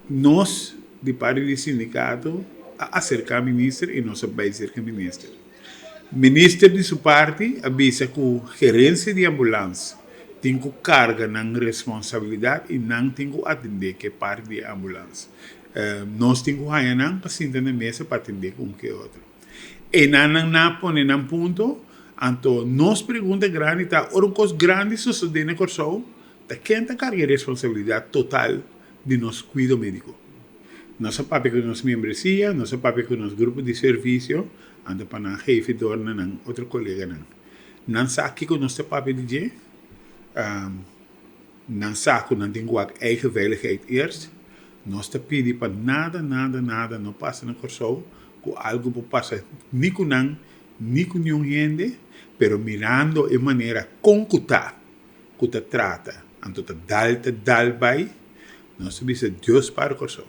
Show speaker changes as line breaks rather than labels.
nós, de parte do sindicato, a acercar ao ministro e nós vai acercar ao ministro. O ministro, de sua parte, avisa que a gerência de ambulância tem que carga na responsabilidade e não tem que atender que parte da ambulância. Nós temos que ganhar um paciente na mesa para atender com que outro. E não põe num ponto, então, nós pergunta grande, tá, orcos grandes sucedendo com o tá quem tá carga a responsabilidade total de nosso cuidado médico. Nosso papel com nossa membresia, nosso papel com nosso grupo de serviço, anda para a jefe dorna ng outro colega nang. Não sabe que com nosso papel de não sabe que não tem que eigen veiligheid eerst. Nós te pedimos para nada não passa na corso, que algo passa nem com não, nem com nenhum gente, pero mirando de maneira concreta que te trata, então te dal by, nós sabemos Deus para o corso.